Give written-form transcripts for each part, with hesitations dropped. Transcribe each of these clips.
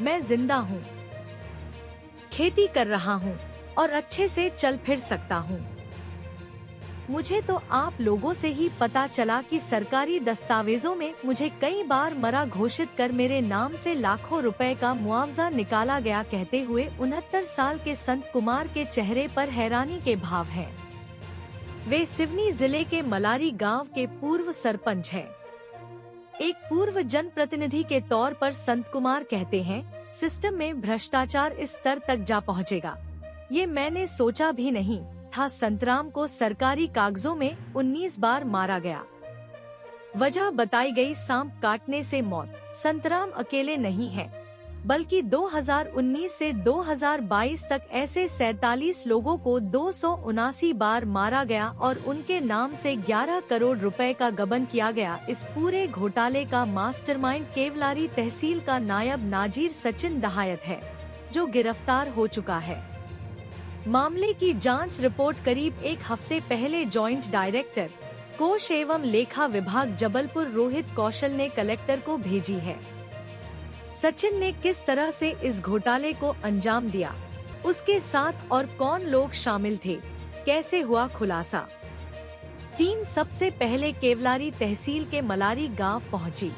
मैं जिंदा हूँ, खेती कर रहा हूँ और अच्छे से चल फिर सकता हूँ। मुझे तो आप लोगों से ही पता चला कि सरकारी दस्तावेजों में मुझे कई बार मरा घोषित कर मेरे नाम से लाखों रुपए का मुआवजा निकाला गया, कहते हुए 69 साल के संत कुमार के चेहरे पर हैरानी के भाव हैं। वे सिवनी जिले के मलारी गांव के पूर्व सरपंच हैं। एक पूर्व जनप्रतिनिधि के तौर पर संत कुमार कहते हैं, सिस्टम में भ्रष्टाचार इस स्तर तक जा पहुंचेगा, ये मैंने सोचा भी नहीं था। संतराम को सरकारी कागजों में 19 बार मारा गया। वजह बताई गई सांप काटने से मौत। संतराम अकेले नहीं है, बल्कि 2019 से 2022 तक ऐसे 47 लोगों को 279 बार मारा गया और उनके नाम से 11 करोड़ रुपए का गबन किया गया। इस पूरे घोटाले का मास्टरमाइंड केवलारी तहसील का नायब नाजिर सचिन दहायत है, जो गिरफ्तार हो चुका है। मामले की जांच रिपोर्ट करीब एक हफ्ते पहले जॉइंट डायरेक्टर कोष एवं लेखा विभाग जबलपुर रोहित कौशल ने कलेक्टर को भेजी है। सचिन ने किस तरह से इस घोटाले को अंजाम दिया, उसके साथ और कौन लोग शामिल थे, कैसे हुआ खुलासा। टीम सबसे पहले केवलारी तहसील के मलारी गांव पहुंची।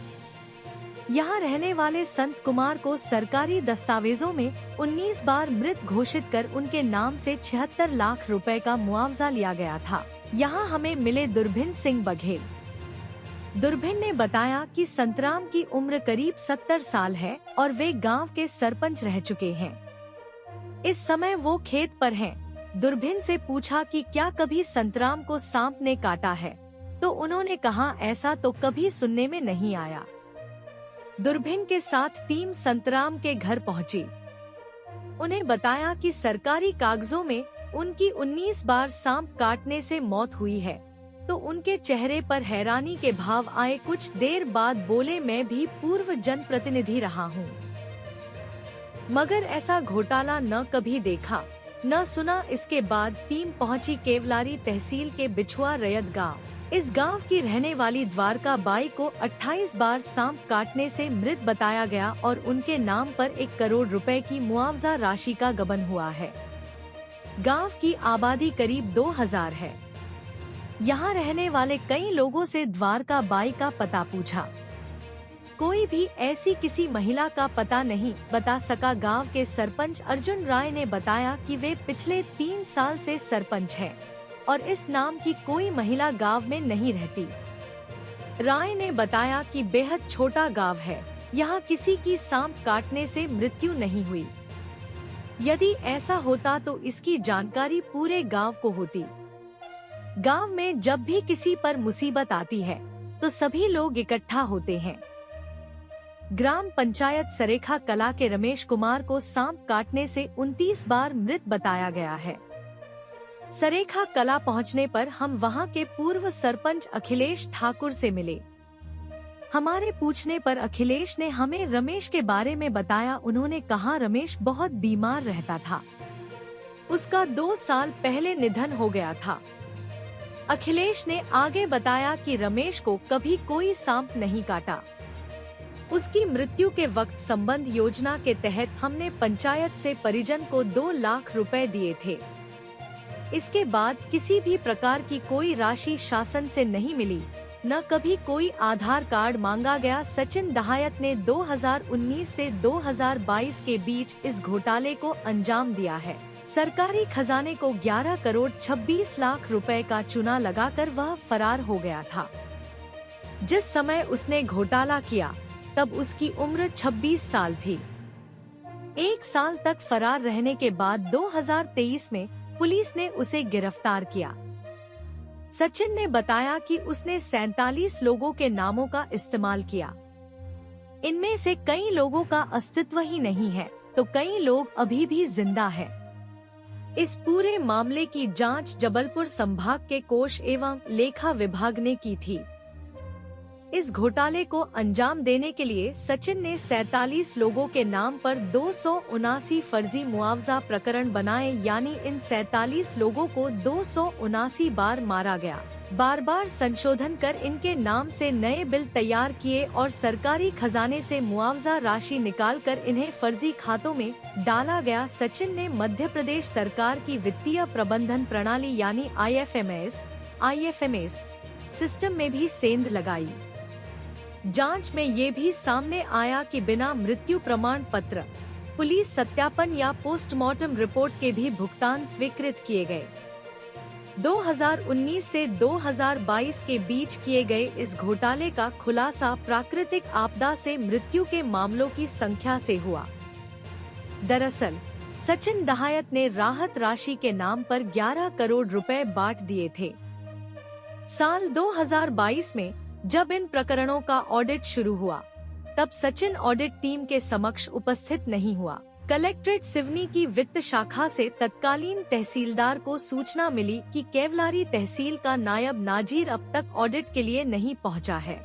यहाँ रहने वाले संत कुमार को सरकारी दस्तावेजों में 19 बार मृत घोषित कर उनके नाम से 76 लाख रुपए का मुआवजा लिया गया था। यहाँ हमें मिले दुर्भिन सिंह बघेल। दुर्भिन ने बताया कि संतराम की उम्र करीब 70 साल है और वे गांव के सरपंच रह चुके हैं। इस समय वो खेत पर हैं। दुर्भिन से पूछा कि क्या कभी संतराम को सांप ने काटा है, तो उन्होंने कहा ऐसा तो कभी सुनने में नहीं आया। दुर्भिन के साथ टीम संतराम के घर पहुंची। उन्हें बताया कि सरकारी कागजों में उनकी 19 बार सांप काटने से मौत हुई है, तो उनके चेहरे पर हैरानी के भाव आए। कुछ देर बाद बोले, मैं भी पूर्व जनप्रतिनिधि रहा हूँ, मगर ऐसा घोटाला न कभी देखा न सुना। इसके बाद टीम पहुंची केवलारी तहसील के बिछुआ रैयत गांव। इस गांव की रहने वाली द्वारका बाई को 28 बार सांप काटने से मृत बताया गया और उनके नाम पर 1 करोड़ रुपए की मुआवजा राशि का गबन हुआ है। गांव की आबादी करीब 2000 है। यहाँ रहने वाले कई लोगों से द्वारका बाई का पता पूछा, कोई भी ऐसी किसी महिला का पता नहीं बता सका। गांव के सरपंच अर्जुन राय ने बताया कि वे पिछले 3 साल से सरपंच हैं और इस नाम की कोई महिला गांव में नहीं रहती। राय ने बताया कि बेहद छोटा गांव है, यहाँ किसी की सांप काटने से मृत्यु नहीं हुई। यदि ऐसा होता तो इसकी जानकारी पूरे गांव को होती। गांव में जब भी किसी पर मुसीबत आती है तो सभी लोग इकट्ठा होते हैं। ग्राम पंचायत सरेखा कला के रमेश कुमार को सांप काटने से 29 बार मृत बताया गया है। सरेखा कला पहुंचने पर हम वहां के पूर्व सरपंच अखिलेश ठाकुर से मिले। हमारे पूछने पर अखिलेश ने हमें रमेश के बारे में बताया। उन्होंने कहा रमेश बहुत बीमार रहता था, उसका 2 साल पहले निधन हो गया था। अखिलेश ने आगे बताया कि रमेश को कभी कोई सांप नहीं काटा। उसकी मृत्यु के वक्त संबंध योजना के तहत हमने पंचायत से परिजन को 2 लाख रुपए दिए थे। इसके बाद किसी भी प्रकार की कोई राशि शासन से नहीं मिली, न कभी कोई आधार कार्ड मांगा गया। सचिन दहायत ने 2019 से 2022 के बीच इस घोटाले को अंजाम दिया है। सरकारी खजाने को 11 करोड़ 26 लाख रुपए का चूना लगाकर वह फरार हो गया था। जिस समय उसने घोटाला किया तब उसकी उम्र 26 साल थी। 1 साल तक फरार रहने के बाद 2023 में पुलिस ने उसे गिरफ्तार किया। सचिन ने बताया कि उसने 47 लोगों के नामों का इस्तेमाल किया। इनमें से कई लोगों का अस्तित्व ही नहीं है, तो कई लोग अभी भी जिंदा हैं। इस पूरे मामले की जांच जबलपुर संभाग के कोष एवं लेखा विभाग ने की थी। इस घोटाले को अंजाम देने के लिए सचिन ने 47 लोगों के नाम पर 279 फर्जी मुआवजा प्रकरण बनाए, यानी इन 47 लोगों को 279 बार मारा गया। बार बार संशोधन कर इनके नाम से नए बिल तैयार किए और सरकारी खजाने से मुआवजा राशि निकालकर इन्हें फर्जी खातों में डाला गया। सचिन ने मध्य प्रदेश सरकार की वित्तीय प्रबंधन प्रणाली यानी IFMS सिस्टम में भी सेंध लगाई। जांच में ये भी सामने आया कि बिना मृत्यु प्रमाण पत्र, पुलिस सत्यापन या पोस्टमार्टम रिपोर्ट के भी भुगतान स्वीकृत किए गए। 2019 से 2022 के बीच किए गए इस घोटाले का खुलासा प्राकृतिक आपदा से मृत्यु के मामलों की संख्या से हुआ। दरअसल सचिन दहायत ने राहत राशि के नाम पर 11 करोड़ रुपए बांट दिए थे। साल 2022 में जब इन प्रकरणों का ऑडिट शुरू हुआ, तब सचिन ऑडिट टीम के समक्ष उपस्थित नहीं हुआ। कलेक्ट्रेट सिवनी की वित्त शाखा से तत्कालीन तहसीलदार को सूचना मिली कि केवलारी तहसील का नायब नाजीर अब तक ऑडिट के लिए नहीं पहुंचा है।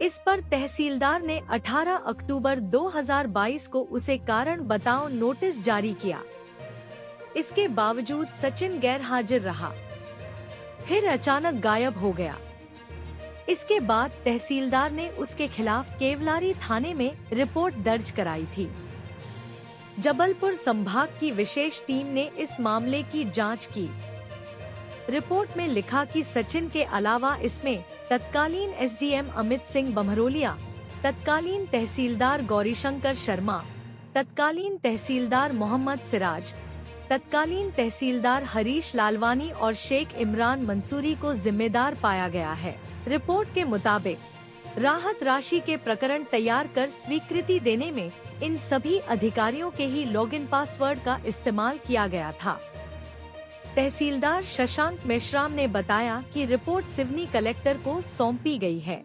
इस पर तहसीलदार ने 18 अक्टूबर 2022 को उसे कारण बताओ नोटिस जारी किया। इसके बावजूद सचिन गैर हाजिर रहा, फिर अचानक गायब हो गया। इसके बाद तहसीलदार ने उसके खिलाफ केवलारी थाने में रिपोर्ट दर्ज कराई थी। जबलपुर संभाग की विशेष टीम ने इस मामले की जांच की। रिपोर्ट में लिखा कि सचिन के अलावा इसमें तत्कालीन SDM अमित सिंह बमरोलिया, तत्कालीन तहसीलदार गौरीशंकर शर्मा, तत्कालीन तहसीलदार मोहम्मद सिराज, तत्कालीन तहसीलदार हरीश लालवानी और शेख इमरान मंसूरी को जिम्मेदार पाया गया है। रिपोर्ट के मुताबिक राहत राशि के प्रकरण तैयार कर स्वीकृति देने में इन सभी अधिकारियों के ही लॉगिन पासवर्ड का इस्तेमाल किया गया था। तहसीलदार शशांक मेश्राम ने बताया कि रिपोर्ट सिवनी कलेक्टर को सौंपी गई है।